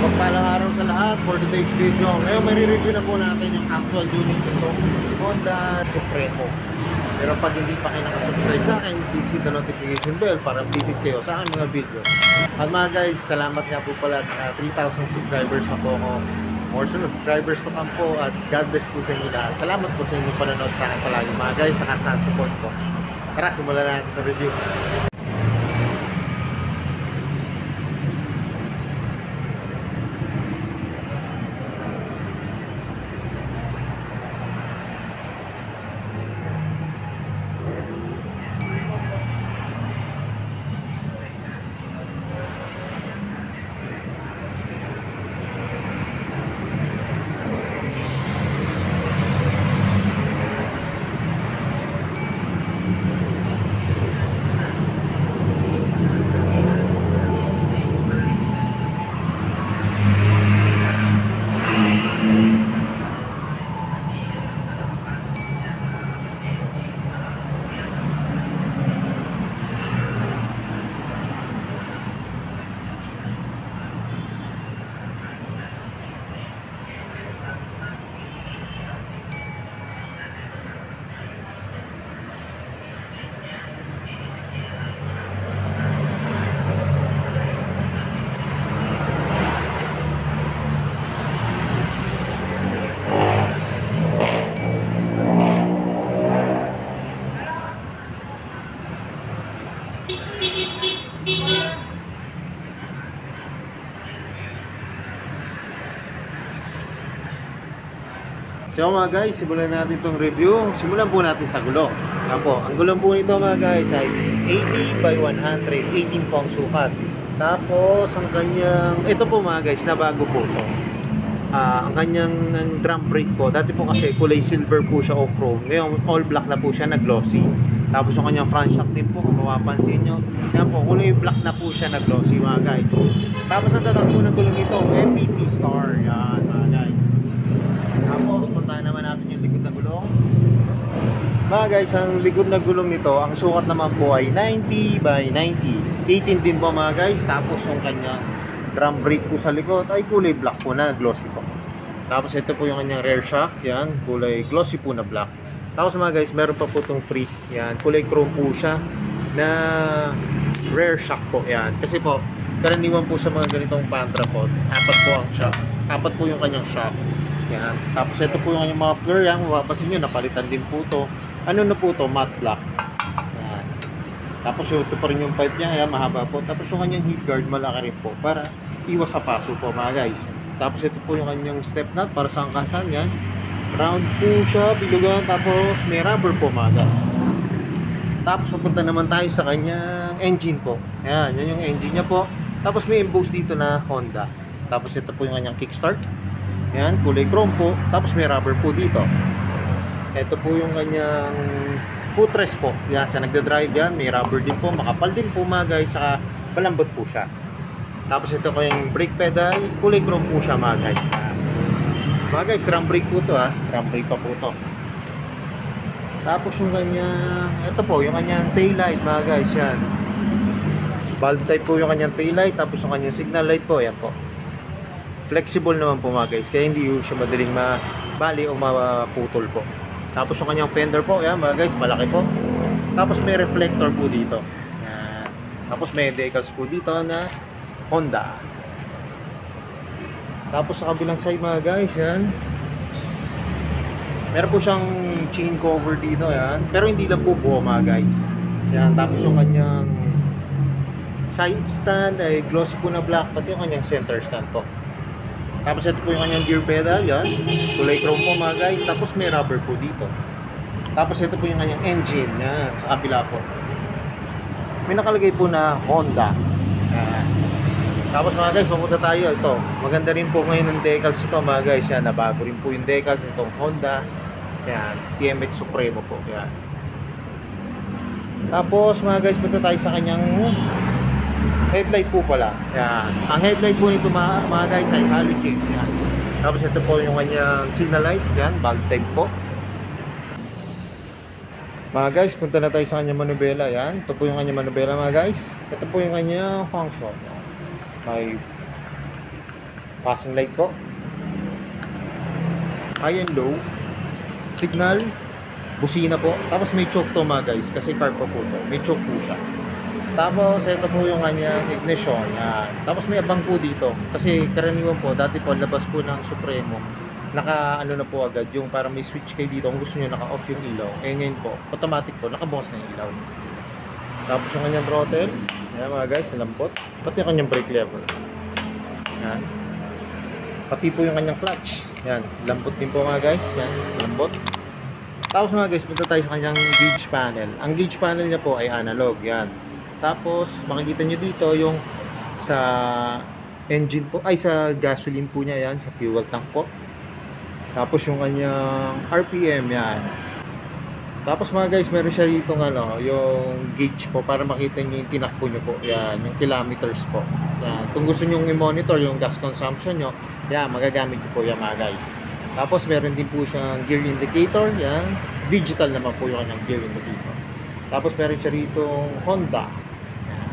Magpalang araw sa lahat for today's video. Ngayon may review na po natin yung actual unit nito, Honda Supremo. Pero pag hindi pa kayo nakasubscribe sa akin, please hit the notification bell para updated kayo sa aking mga video. At mga guys, salamat nga po pala at 3,000 subscribers na po ako. More subscribers to come po at God bless po sa inyo lahat. Salamat po sa inyong panonood sa akin palagi mga guys, saka sa support ko. Tara, simulan na natin ito review. So mga guys, simulan natin itong review. Simulan po natin sa gulo. Ang gulong po nito mga guys ay 80 by 100, 18 po ang sukat. Tapos ang kanyang, ito po mga guys, na bago po ito. Ang kanyang drum brake po, dati po kasi kulay silver po siya o chrome. Ngayon all black na po siya, na glossy. Tapos yung kanyang front shock din po, kung mapapansin nyo, yan po, kulay black na po siya, na glossy mga guys. Tapos ang tatak po ng gulong ito, MVP Star. Yan mga guys. Tapos puntahan naman natin yung likod na gulong. Mga guys, ang likod na gulong nito, ang sukat naman po ay 90 by 90, 18 din po mga guys. Tapos yung kanyang drum brake po sa likod ay kulay black po, na glossy po. Tapos ito po yung kanyang rear shock, yan, kulay glossy po na black. Tapos mga guys, meron pa po itong free, yan, kulay chrome po siya na rear shock po, yan. Kasi po, karaniwan po sa mga ganitong Pantra po, apat po ang shock, apat po yung kanyang shock. Yan. Tapos ito po yung mga flare, yan, mapapansin nyo, napalitan din po to. Ano na po to? Matte black. Yan. Tapos ito pa rin yung pipe niya, yan, mahaba po. Tapos yung kanyang heat guard, malaki rin po para iwas sa paso po mga guys. Tapos ito po yung kanyang step nut para sa angkasan, yan. Round po siya, bilugan, tapos may rubber po mga guys. Tapos papunta naman tayo sa kanyang engine po. Yan, yan yung engine niya po. Tapos may emboss dito na Honda. Tapos ito po yung kanyang kickstart. Yan, kulay chrome po. Tapos may rubber po dito. Ito po yung kanyang footrest po. Yan, sa nagda-drive yan, may rubber din po. Makapal din po mga guys. Saka malambot po siya. Tapos ito po yung brake pedal. Kulay chrome po siya mga guys. Mga guys, drum brake po to ha. Drum brake pa po to. Tapos yung kanyang, ito po, yung kanyang tail light mga guys. Yan. Valve type po yung kanyang tail light. Tapos yung kanyang signal light po. Yan po. Flexible naman po mga guys, kaya hindi siya madaling mabali o maputol po. Tapos yung kanyang fender po, yan mga guys, malaki po. Tapos may reflector po dito. Yan. Tapos may decals po dito na Honda. Tapos sa kabilang side mga guys, yan. Meron po siyang chain cover dito, yan. Pero hindi lang po buo mga guys. Yan, tapos yung kanyang side stand ay glossy po na black, pati yung kanyang center stand po. Tapos ito po yung kanyang gear pedal, yan. Kulay chrome po mga guys. Tapos may rubber po dito. Tapos ito po yung kanyang engine, yan, sa kabila po. May nakalagay po na Honda. Yan. Tapos mga guys, papunta tayo. Ito, maganda rin po ngayon ng decals ito mga guys. Yan, nabago rin po yung decals itong Honda. Yan, TMX Supremo po. Yan. Tapos mga guys, punta tayo sa kanyang headlight po pala. Yan. Ang headlight po nito mga guys ay halogen. Yan. Tapos ito po yung kanyang signal light. Yan, bulb type po. Mga guys, punta na tayo sa kanyang manubela. Yan. Ito po yung kanyang manubela mga guys. Ito po yung kanyang function. May passing light po. High and low. Signal. Busina po. Tapos may choke to mga guys. Kasi car po to. May choke po siya. Tapos ito po yung kanyang ignition. Yan. Tapos may abang po dito. Kasi karaniwan po, dati po labas po ng Supremo, naka ano na po agad yung para may switch kayo dito kung gusto nyo naka off yung ilaw. Eh ngayon po, automatic po, nakabukas na yung ilaw. Tapos yung kanyang throttle. Yan mga guys, lambot. Pati yung kanyang brake lever. Yan. Pati po yung kanyang clutch. Yan. Lambot din po mga guys. Yan. Lambot. Tapos mga guys, punta tayo sa kanyang gauge panel. Ang gauge panel niya po ay analog. Yan. Tapos makikita nyo dito yung sa engine po, ay sa gasoline po niya. Yan. Sa fuel tank po. Tapos yung kanyang RPM. Yan. Tapos mga guys, meron siya rito yung gauge po para makita nyo yung tinakbo nyo po. Yan. Yung kilometers po. Yan. Kung gusto nyo i-monitor yung gas consumption nyo, yan, magagamit nyo po yan mga guys. Tapos meron din po siyang gear indicator. Yan. Digital naman po yung kanyang gear indicator. Tapos meron siya rito Honda. Yan.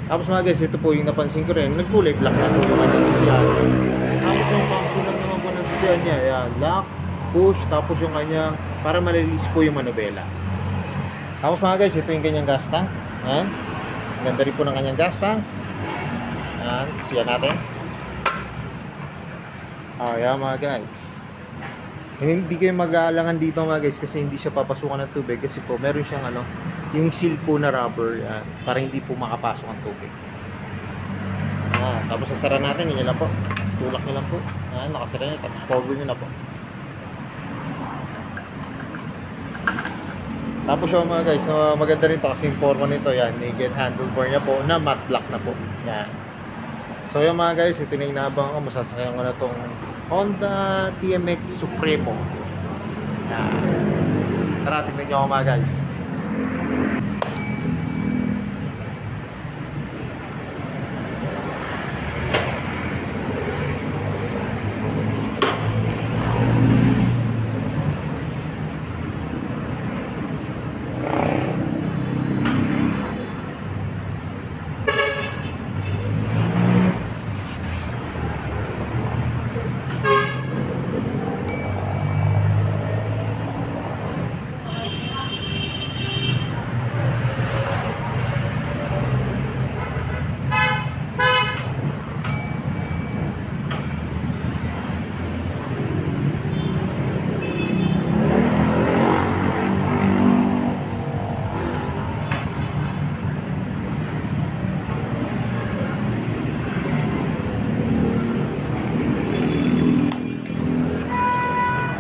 Tapos mga guys, ito po yung napansin ko rin. Nagkulay black na po yung kanyang sisiyan. Tapos yung function lang naman po ng sisiyan niya. Yan. Lock, push. Tapos yung kanyang para ma-release po yung manubela. Tapos mga guys, ito yung kanyang gas tank. Yan. Ganda rin po ng kanyang gas tank. Yan. Sisiyan natin. Yan mga guys. Hindi kayo mag-aalangan dito mga guys kasi hindi siya papasukan ng tubig kasi po meron siyang yung seal po na rubber yan, para hindi po makapasok ang tubig. Tapos sasara natin, yun lang po. Tulak nyo lang po. Nakasara nyo, tapos cover nyo na po. Tapos yung mga guys, maganda rin to kasi yung forma nito yan, naked handlebar niya po na matte black na po. Yan. So yung mga guys, ito na inabang ko, masasakyan ko na itong Honda TMX Supremo. Yan. Tara, tignan nyo ako mga guys.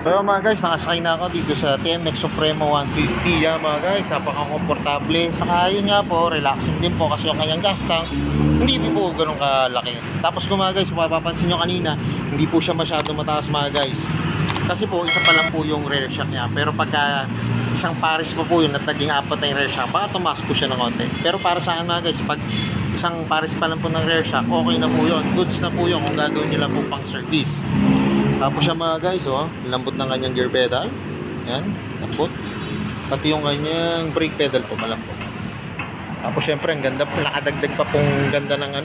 So mga guys, nakasakay na ako dito sa TMX Supremo 150. Yan mga guys, napaka-komportable. Saka yun nga po, relaxing din po kasi yung kanyang gas tank hindi po ganun kalaki. Tapos kung mga guys, mapapansin nyo kanina, hindi po siya masyado mataas mga guys. Kasi po, isa pa lang po yung rear shock niya. Pero pagka isang pares pa po yun at naging apat na yung rear shock, baka tumaas po siya ng konti. Pero para sa akin mga guys, pag isang pares pa lang po ng rear shock, okay na po yun. Goods na po yun kung gagawin nyo lang po pang service. Tapos siya mga guys, lambot ng kanyang gear pedal. Yan, lambot. Pati yung kanyang brake pedal po, malambot. Tapos syempre, ang ganda po, nakadagdag pa pong ganda ng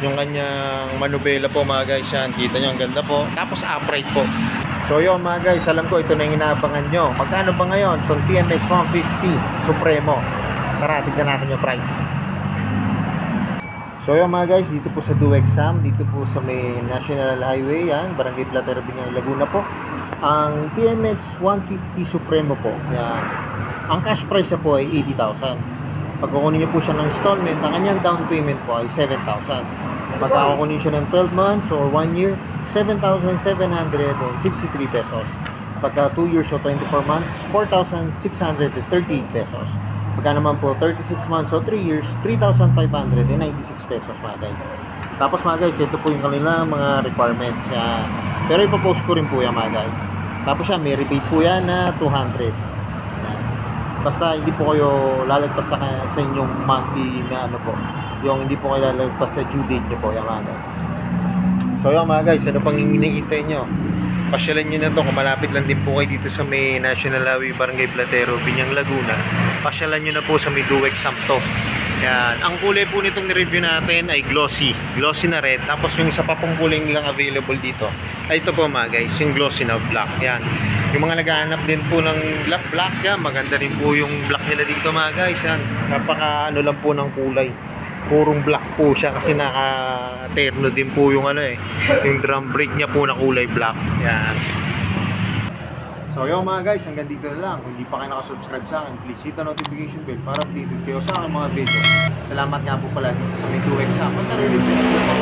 yung kanyang manubela po mga guys. Yan, kita nyo, ang ganda po. Tapos upright po. So yun mga guys, alam ko ito na yung inaabangan nyo. Magkano ba ngayon itong TMX 150 Supremo? Tara, tignan natin yung price. So yun mga guys, dito po sa Duexam, dito po sa may National Highway, yan, Barangay Platero, Binyan, Laguna po. Ang TMX 150 Supremo po, yan. Ang cash price niya po ay 80,000. Pag kukunin niyo po siya ng installment, ang kanyang down payment po ay 7,000. Pag kukunin siya ng 12 months or 1 year, 7,763 pesos. Pagka 2 years or 24 months, 4,638 pesos. Pagka naman po 36 months o 3 years, 3,596 pesos mga guys. Tapos mga guys, ito po yung kanila mga requirements. Pero ipopost ko rin po yan mga guys. Tapos may rebate po yan na 200. Yan. Basta hindi po kayo lalagpas sa inyong monthly na ano po, yung hindi po kayo lalagpas sa due date nyo po, yung mga guys. So yun mga guys, ano pang hinihintay nyo? Pasyalan nyo na to, kung malapit lang din po kayo dito sa may National Highway Barangay Platero, Binyang, Laguna. Pasyalan nyo na po sa may Duwek Sampto. Yan. Ang kulay po nitong review natin ay glossy na red. Tapos yung isa pa pong kulay nilang available dito ay ito po mga guys, yung glossy na black. Yan. Yung mga naghahanap din po ng black yan, maganda rin po yung black nila dito mga guys. Yan. Napaka ano lang po ng kulay, purong black po siya kasi naka-terno din po yung ano yung drum brake niya po na kulay black. Yan. So yun mga guys, hanggang dito na lang. Kung hindi pa kayo nakasubscribe sa akin, please hit the notification bell para updated kayo sa aking mga video. Salamat nga po pala dito sa may 2X na-review na po.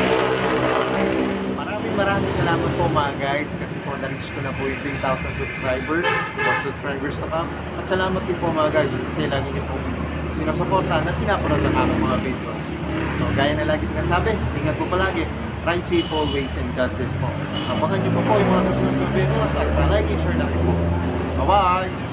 Maraming salamat po mga guys, kasi po na-reach ko na po yung 3,000 subscribers, 4 subscribers na ka. At salamat din po mga guys kasi lagi niyo po sinusuportahan at pinapanood ang aking mga videos. So gaya na lagi sinasabi, ingat po palagi, ride safe always, and God bless po. Abangan niyo po yung mga susunod na videos at palagi share na rin po. Bye bye!